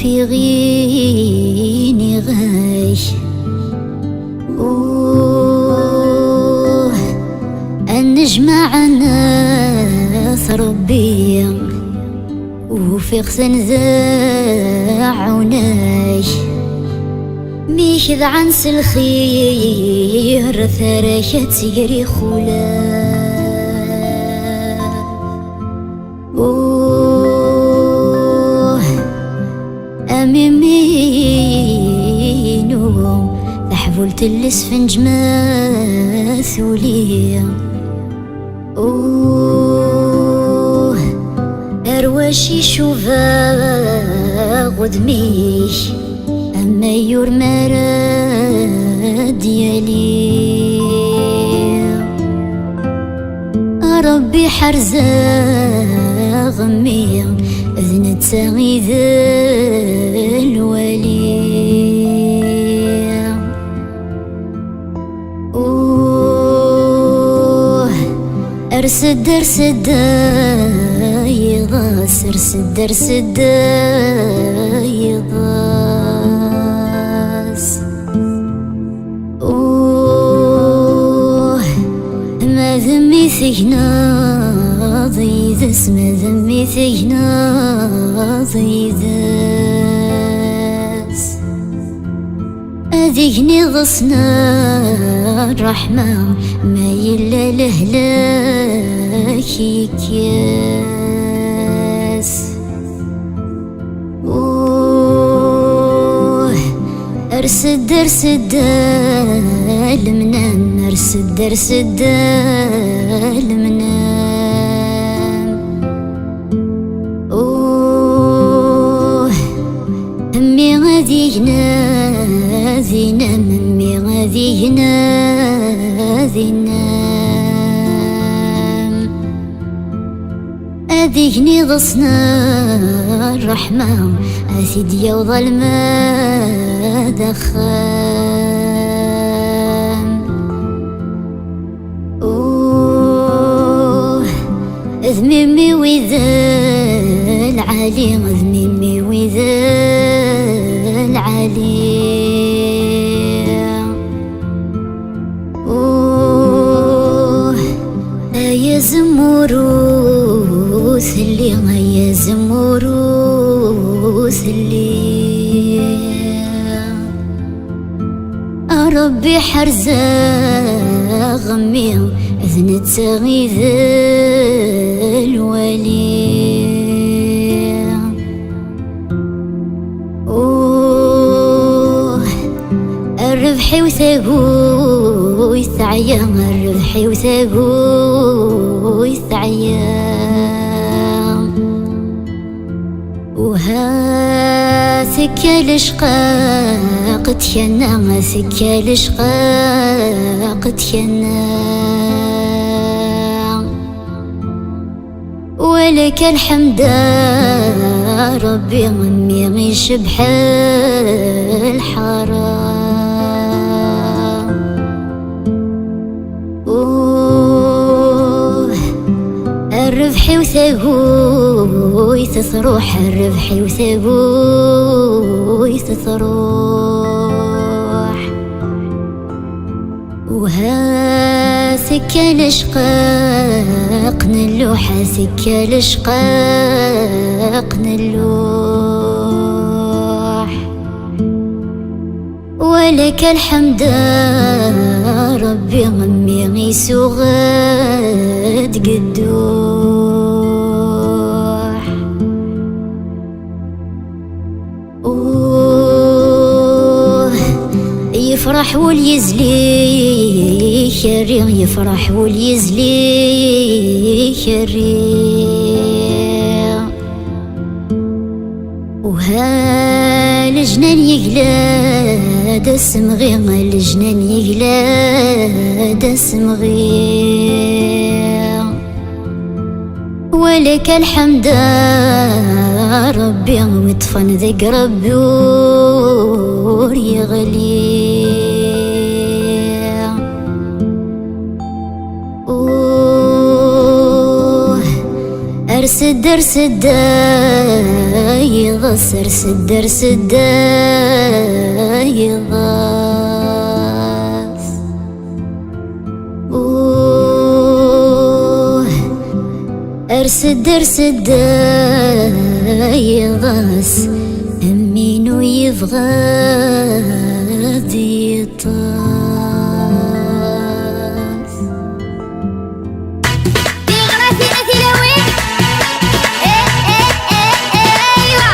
في غيني غاش نجمع ناس ربي وفي خسن ذاعوناش ميخذ عنس الخير ثراشة تجري خولا أميمينو تحفلت الاسفنج مثولية أرواشي شوفا غدميش أما يرمى ديالي ربي حرزا غمي أذنت سغيذ الولي أرسد أرسد يغاس أرسد أرسد يغاس ما ذمي ثينا ضيذ اسم ذمي ثينا ضيذ أذيني غصنا الرحمة ما يلا لهلاك يكياس أرسد أرسد المنام أرسد أرسد المنام أمي غادينا ذينا أمي غادينا ذينا أذيني غصنا الرحمة أثيد يا ظلمة دخان ذميمي وذا العالي ذميمي وذا العالي يا زمروث اللي يا زمروث اللي ربي حرزا غمي أذنت سغيذ الولي الربحي وثاقو يثعيا الربحي وثاقو يثعيا وها ثكا الاشقاق تينا ثكا الاشقاق تينا ولك الحمد ربي غمي غي شبح الحرام الربحي وثاقو يتثروح الربحي وثاقو يتثروح وها ثكا الاشقاق نلوح ثكا الاشقاق نلوح ولك الحمد ربي غمي غيسو غاد قدوح يفرح واليزلي شري يفرح واليزلي شري وها الجنان يقلا دسمغي الجنان يقلا دسمغي ولك الحمد ربي وطفن ذق ربي يغلي أرسد أرسد يغص أرسد أرسد يغص أرسد أرسد يغص أمينو يبغى يطاس غراسي نتيلوي ايوا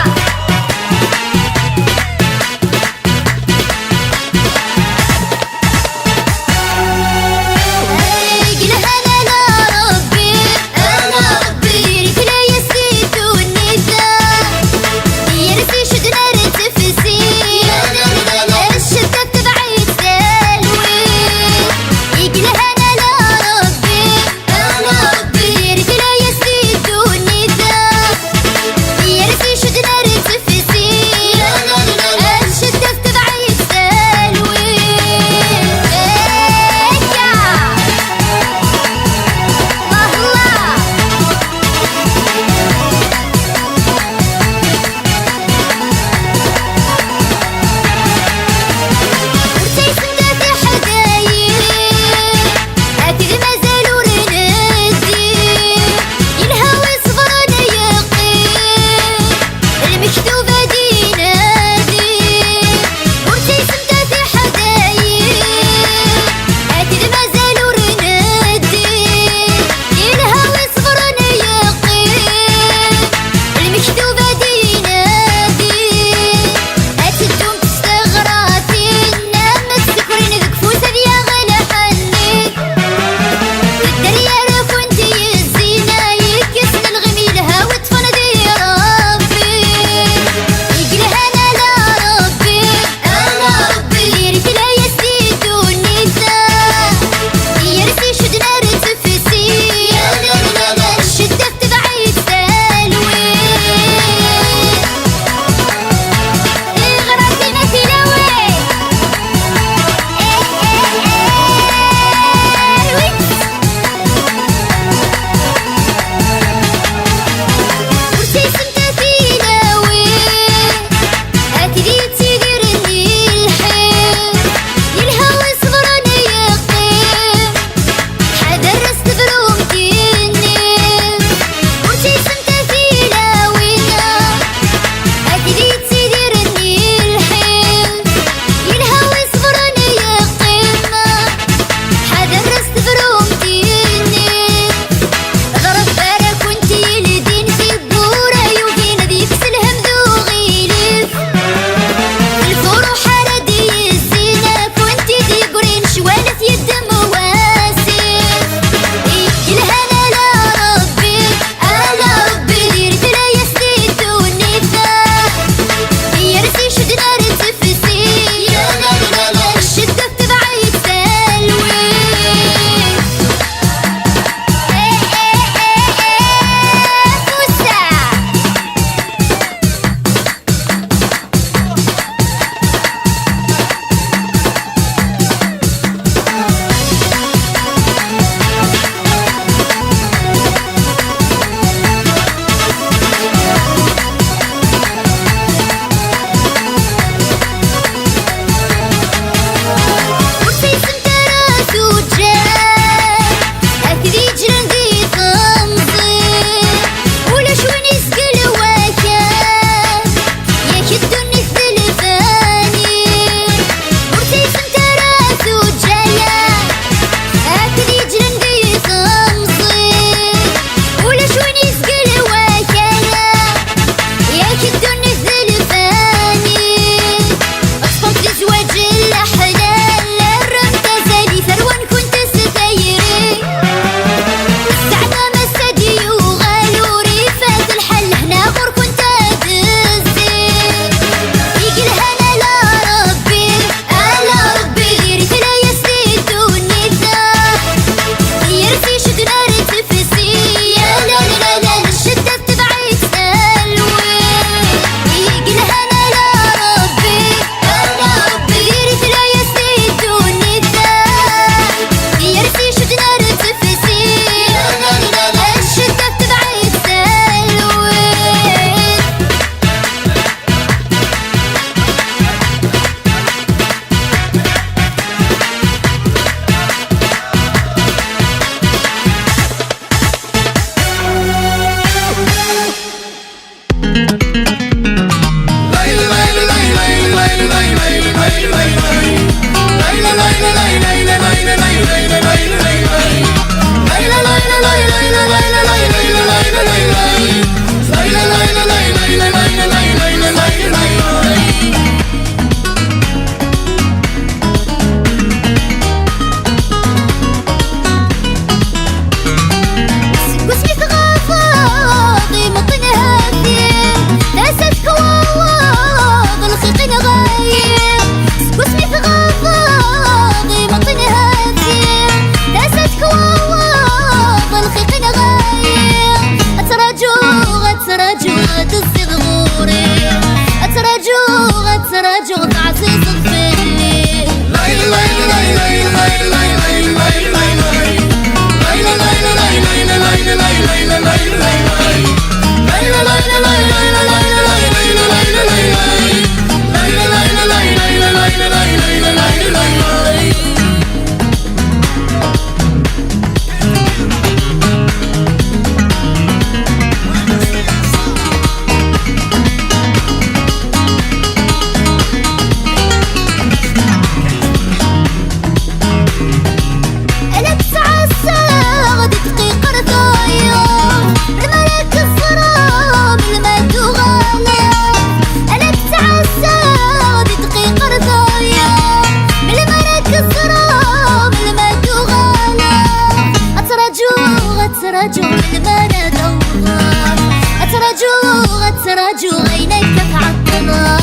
أترجو عينيك تعطلة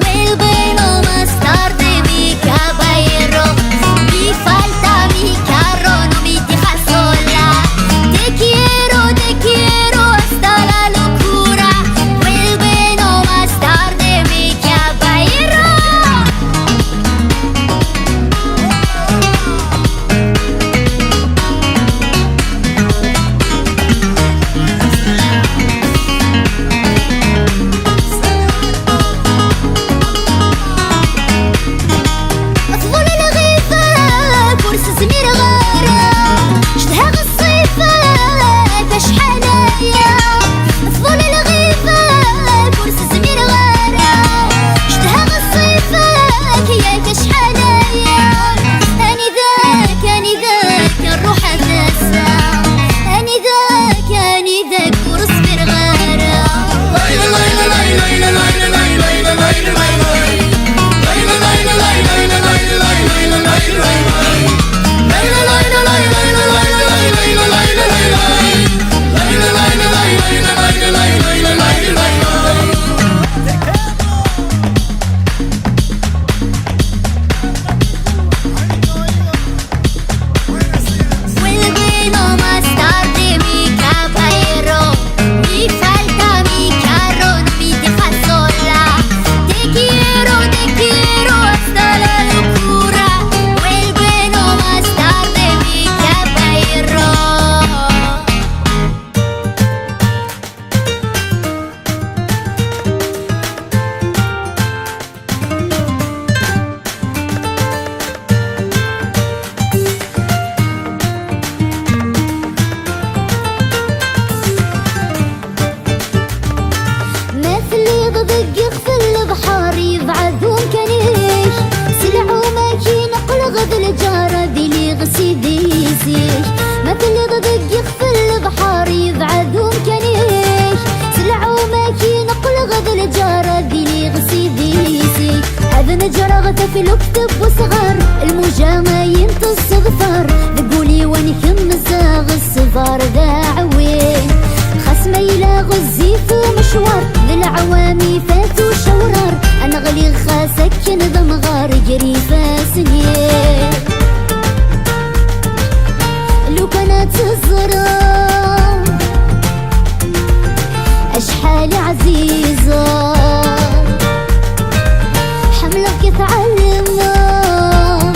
والبينو ما ستارdi mi caballero mi falta mi carro no mi dejas sola te quiero hasta la locura vuelve más tarde mi caballero. في الكتب وصغار المجامعين الصغفار ذقولي وين يمزاغ الصفار داعوين خصمي لا غزي في مشوار للعوامي فاتوا شورار انا غلي خاسك نظم غار قريفة سنين لو كانت الزرار اشحال عزيزة تعلمه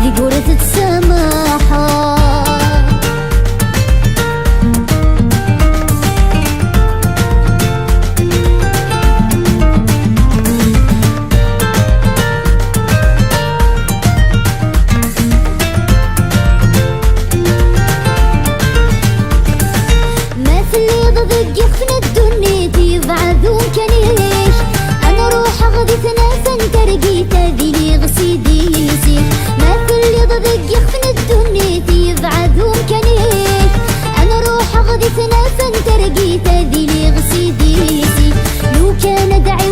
ذي قولة تسامحه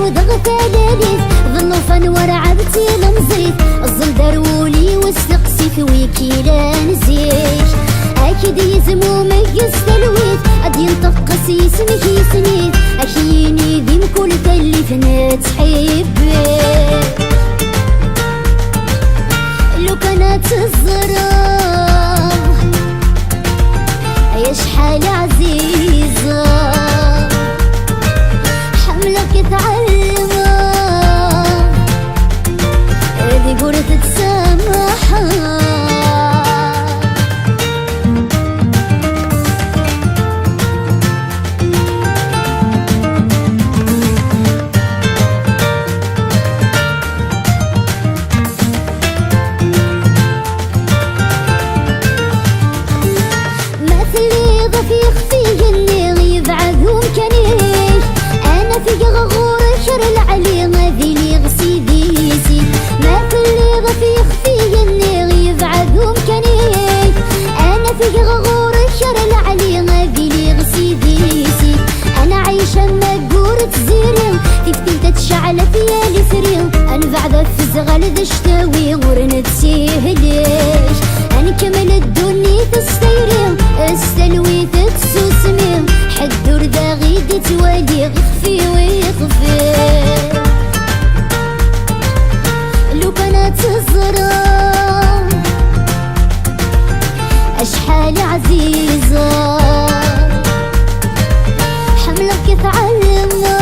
وضغط علاليت ظنوا فنور عبتي المزيت الظل دارولي والسقسي في ويكي لا نزيش اكيد يزمو ميز تلويت اد ينطقس يسمك يسنيت اكيني ذي مكل تلفنا تحبك لو كانت الزرار يا شحال عزيزة حملك تعلمة هذي قرة تسامحها على فيالي سرير انا بعد فزغل دشتاوي ورند سيهليش انا كمل الدنيا تستيرين استلوي تتسوسمين حدور ذا غيدي توالي غفي ويخفي لو كانت الزرار اشحال عزيزة حملك تعلمة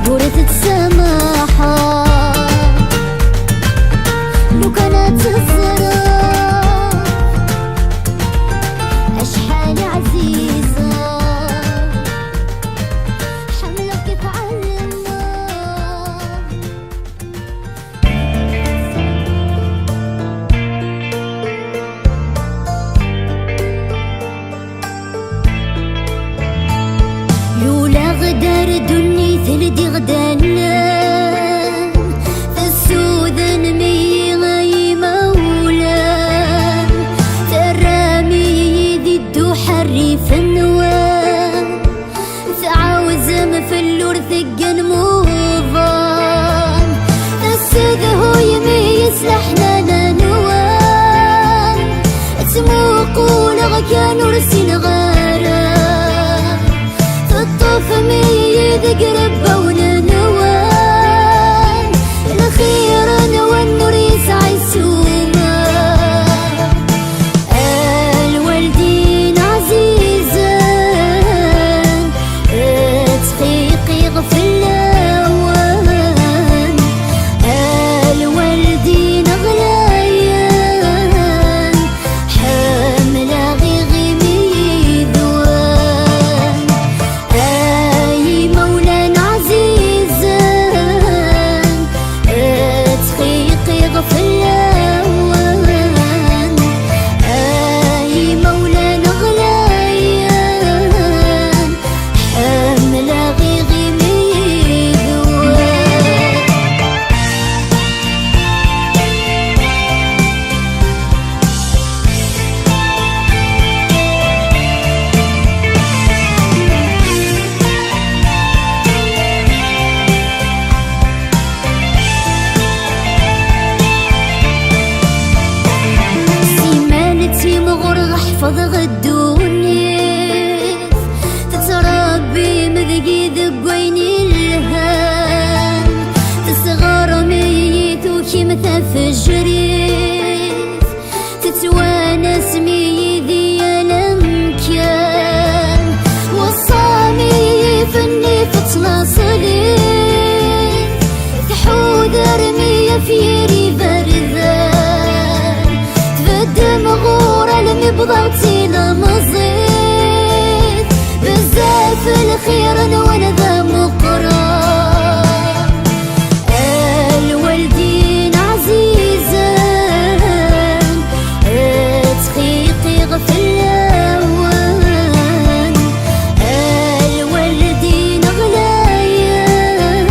قرة تسامحها لو كانت الزرار أشحال عزيزة حملك تعلمها لولا غدار دنيا ثلدي غدانا في السودان مي غاي مولا ترامي ذي الدوحة الريف النوام تعاوز مفلور ثقن موضان السيد هو يمي يسلحنا نوام تموقو لغكان ورسين غارام في الطوف مي ذقرب ونوان الخير والنور يسعى السوما الوالدين عزيزا تخيقي غفل الاوان الوالدين غلايان حاملة غيغي ميذوان اي مولانا تخيقي غفل الاوان اي مولانا غلايان حاملة غيغي ميذوان احفظ غدوني تتربي مذقي ذقويني الهام تصغر ميت وكيم تفجريف تتوانس ميذي الامكان وصامي فني فتلاصلي تحوذر مية فيري بردان تبدم غورة المبضغتي لمزيد بزاف الخير وانا ذا مقران الوالدين عزيزان تخيقي غفل الاوان الوالدين غلايان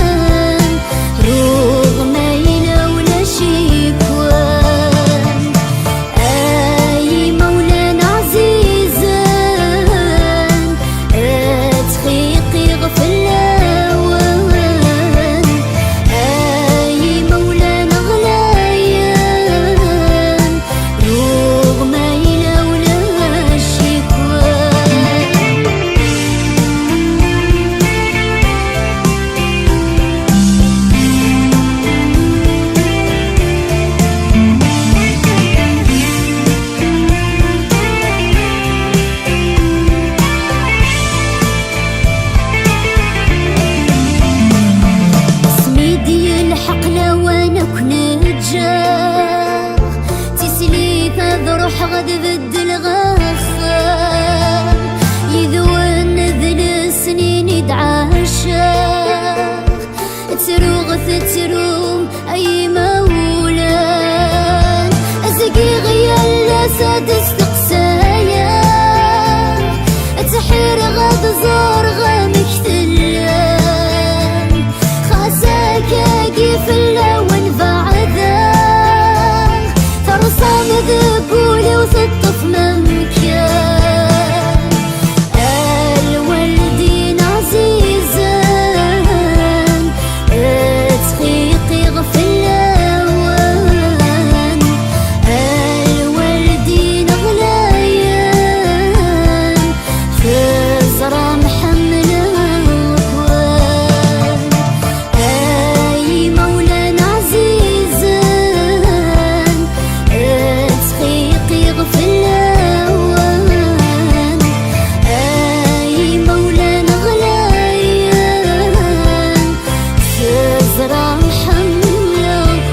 رغم يلولا شكوان اي مولانا عزيز تتروم أي مولان أزقي غيال لاسد استقسايا تحير غاد زور غامك ثلان خاساك أقيف اللون بعذا فرصام ذبولي وثطف ممكان الوالدين عزيزان تخيقي غفلان الوالدين غلايان في زرع محملة وكوان أي مولانا عزيزان تخيقي غفلان أي مولانا غلايان في زرع محملة وكوان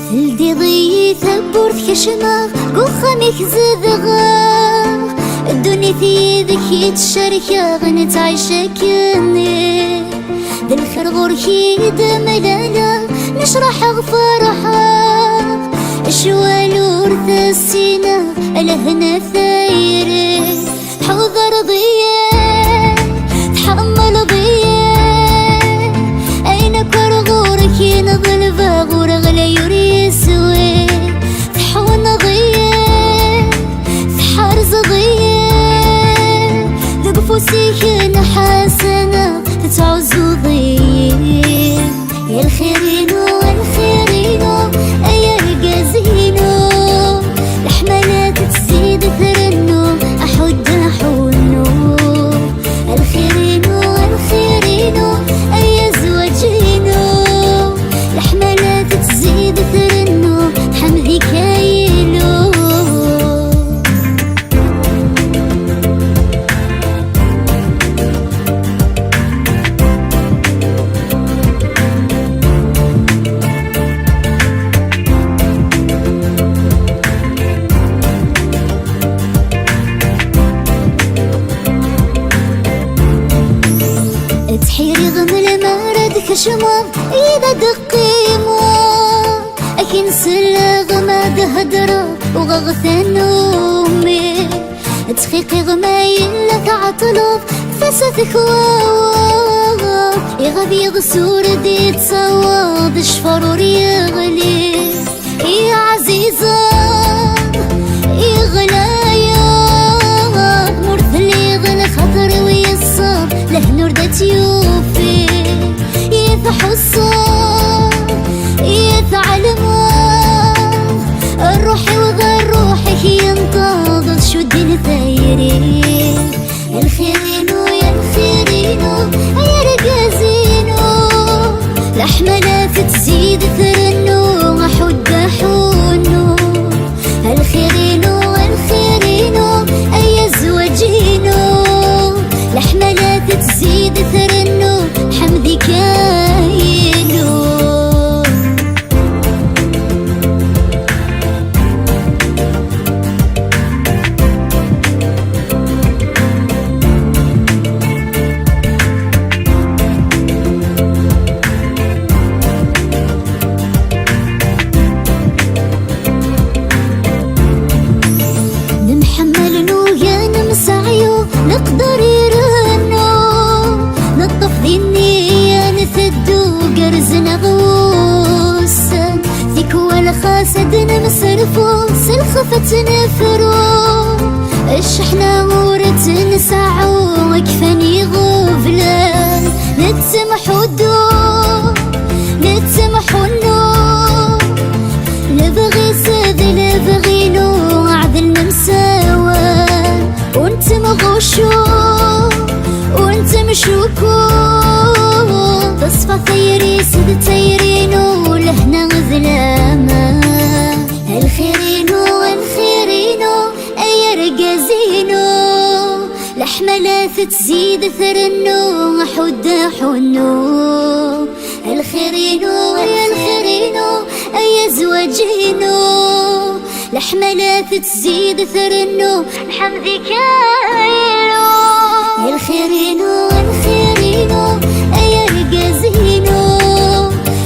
ثلدي ضي ثبورت كشماغ قوخامك زذغا الدنيا في ذك يتشاركا غنت عايشة كني ذا الخير غوركي دملالا نشرح غفرحا الشوال ورث السينا الهنا ثايري حوضر ضيان تحمل ضيان أين كرغورك ينظل باغور غلا يوري سوي تحون ضيان تحرز ضيان ذقفوسيك نحاسنا تتعزو ضيان يا الخيرينو الخيرينو أيا القازينو الحملات تزيد ثرنو أحد حونو الخيرينو الخيرينو أيا زواجينو الحملات تزيد ثرنو حمدي كايلو تحيري غمل مرد كشمام إذا دقيمو أكين سلا غماد هدرا وغغثى نومي تخيقي غمايل لك عطلوب فسثك واوا يغبيض سور دي تصواب شفرور يغلي يا عزيزة يغلايا مرثلي غل خطر ويصاب له نور تيوفي يتحصل يتعلم الروحي وذا روحك ينتظر شو الدين ثايرين الخيرينو يا الخيرينو يا رقازينو الأحملات تزيد ثرنو الحسد نمسرفو سلخفت نفرو الشحنة ورت نسعو وكفاني غفلان نتسمحو الدور نتسمحو النور نبغي سذ نبغي نو عدل نمساوان وانت مغشو وانت مشوكو تصفى ثيري سد تيرينو لهنا غزلاما الخيرينو الخيرينو اي رقازينو لحملات تزيد ثرنو حد حنو الخيرينو يا الخيرينو اي زواجينو لحملات تزيد ثرنو الحمدي كاينو الخيرينو الخيرينو اي رقازينو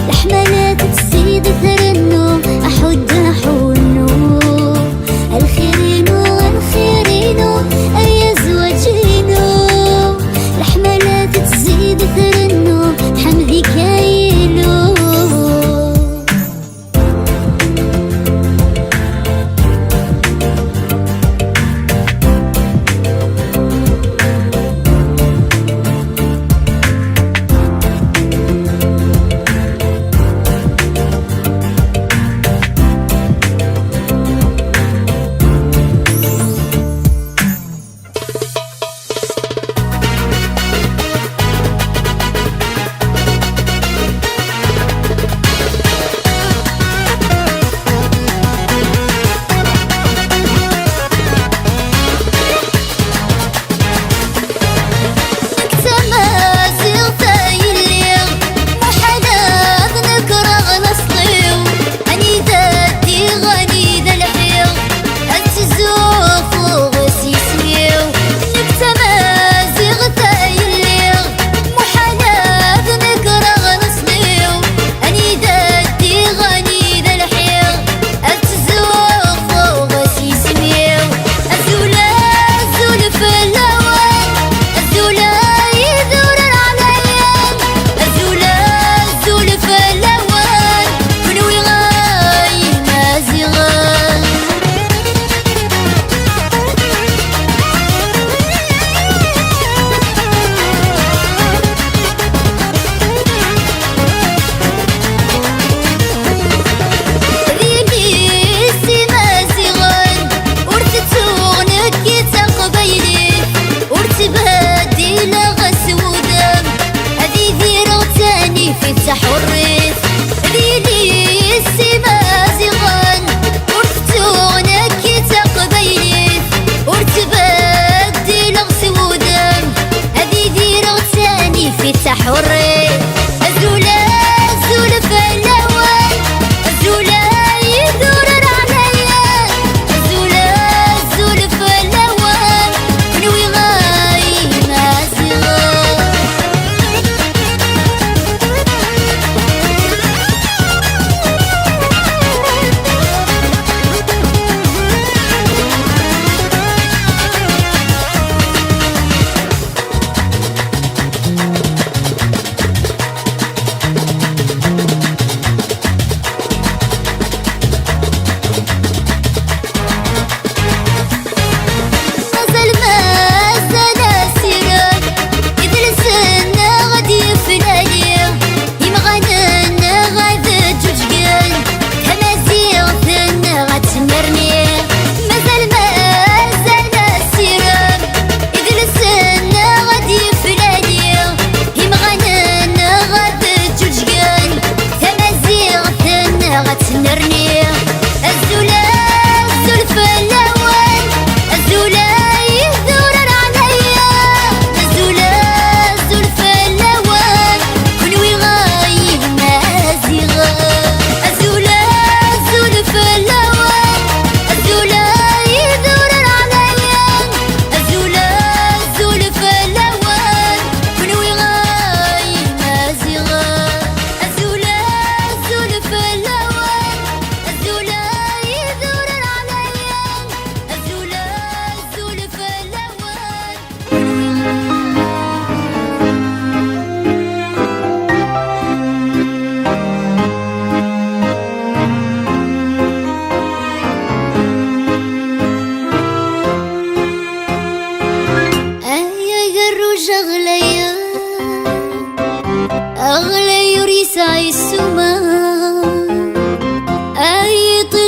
لحملات تزيد ثرنو احد حنو الخيرينو الخيرينو اي زواجينو لحملات تزيد ثرنو حمدي كاينو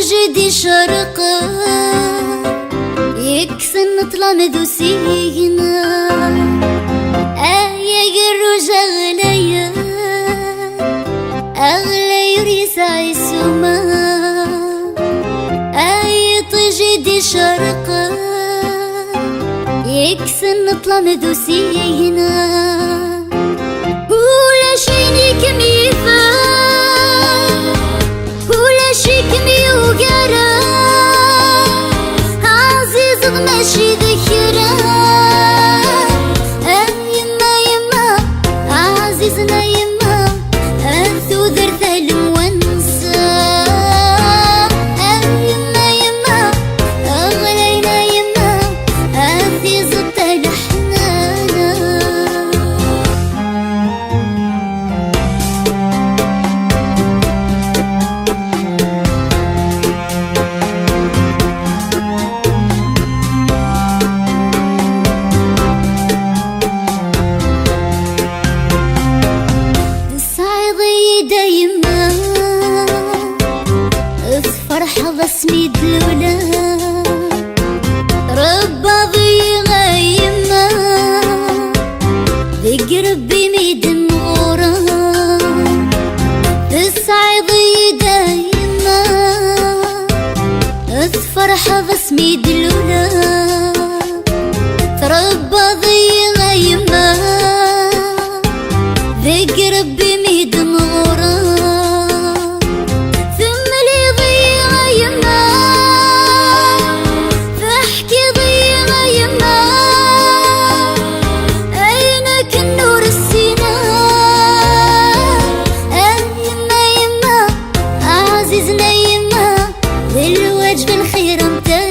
تجدي شرقة يكسن نطلع مدوسينا يا قروج أغليا أغلى يريس عيسوما تجدي شرقة يكسن نطلع مدوسينا ولا شي كميفة ولا شي كميوقرا عزيز ماشي ذكرى يما يما عزيزنا يما أنثو ذرث المونسة يما يما أغلينا يما أنثي زدت لحنانا دايما فرحة بسمي دلولا ربا ضيغة يما ذقرب بميدن غورا تسعدي دايما فرحة بسمي دلولا ربا ضيغة يما ذقرب بميدن غورا ثم لي ضيغة يما فاحكي ضيغة يما أينك النور السيناء يما يما عزيزنا يما بالوجه الخير مترى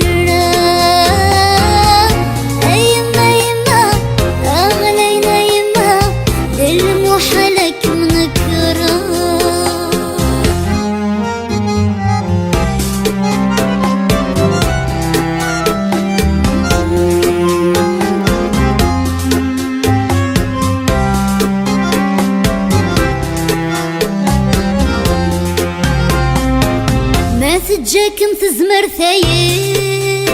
يما يما أغلينا يما المحلك منكرة ما تجاكم تزمر ثاير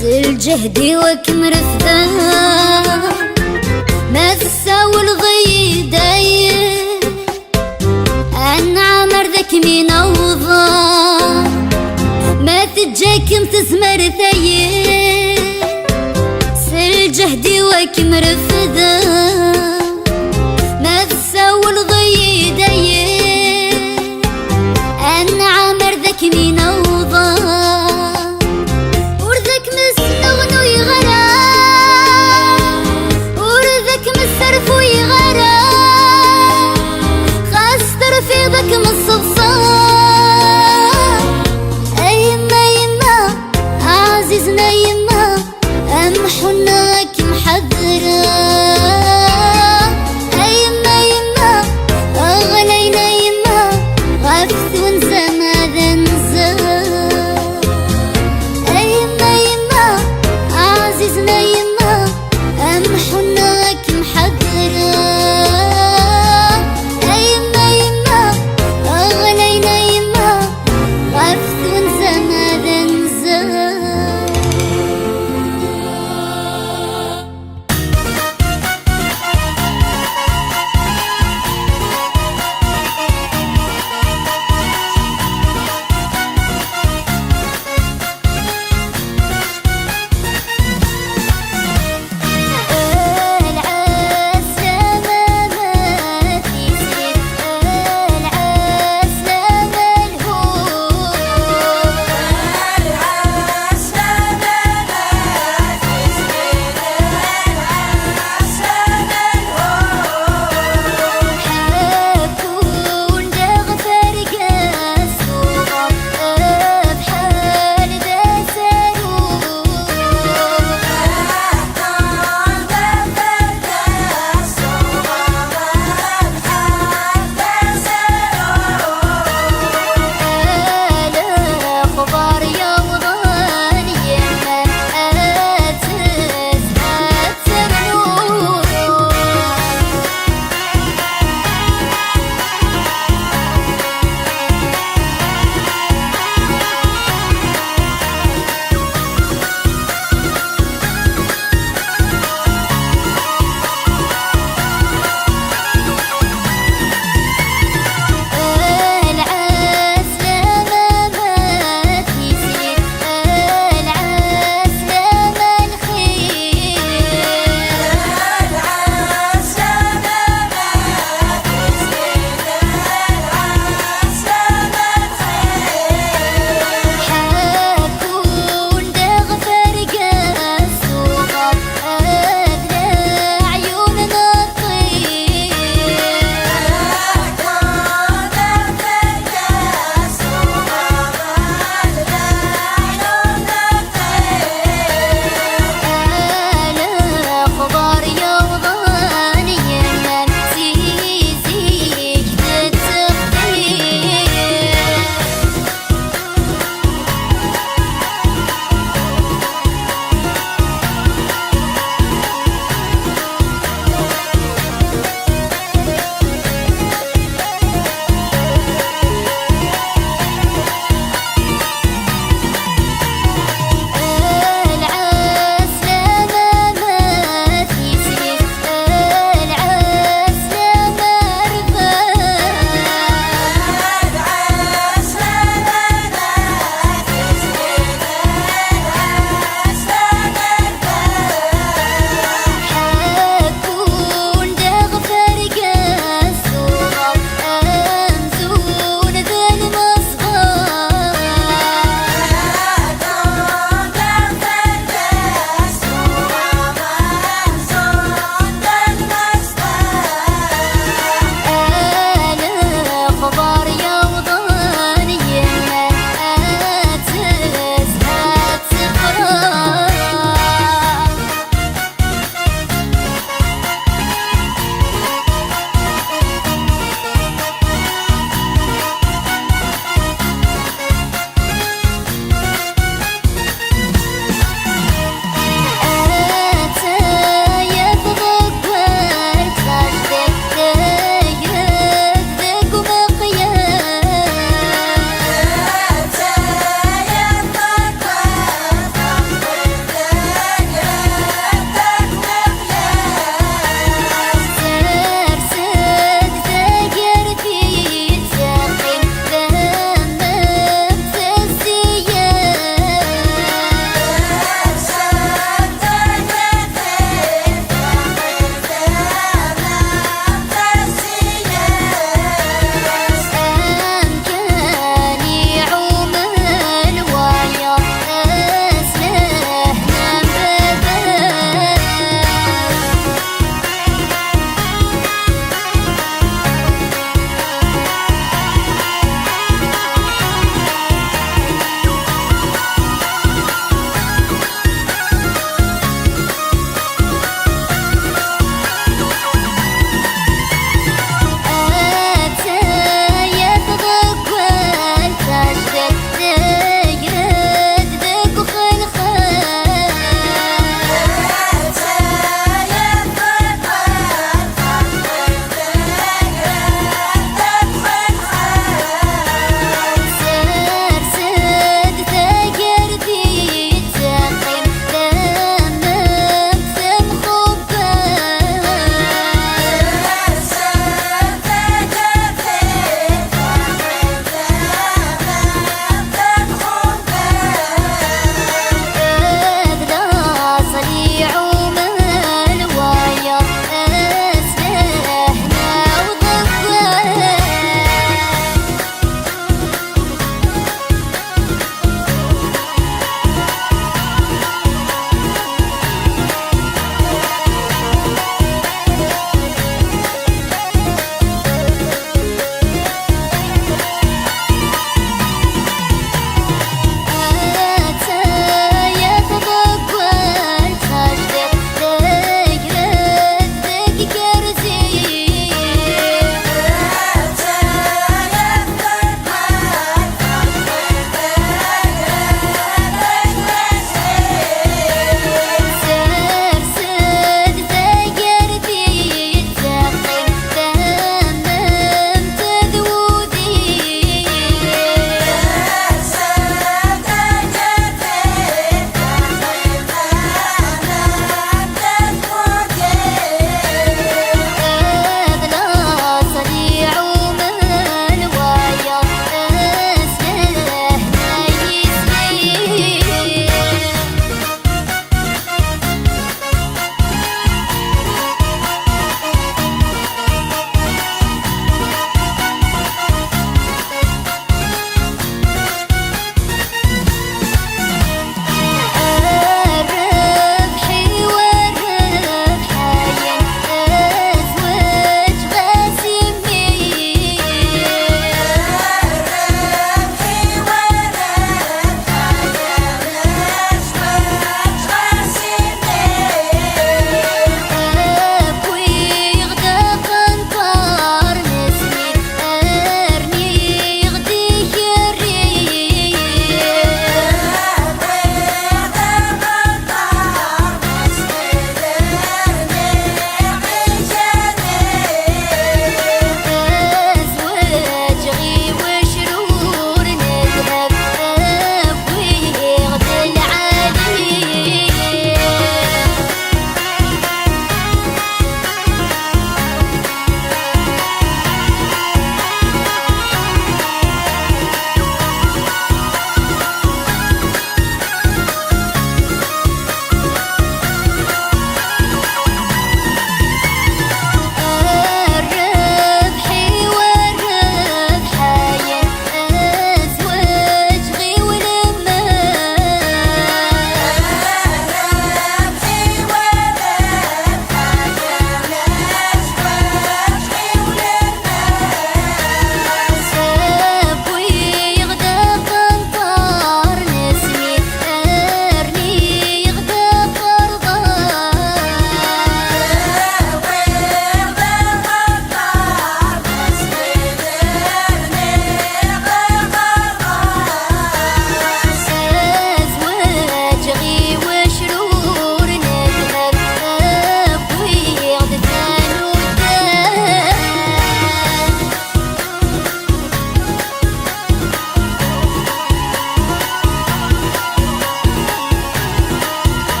سل جهدي وكم رفدا ما تساوي الغي داير أنا عمر ذاك مين أوضى ما تجاكم تزمر ثاير سل جهدي وكم رفدا ما تساوي الغي داير أنا عمر ذاك مين أوضى ورذاك مسنون ويغرى السرف ويغرى خاص في بك من الصفصان يما يما عزيزنا يما أمحناك محذرة يما يما أغلينا يما غفت ونسى ماذا نزل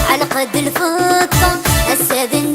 على قد الفضة السادن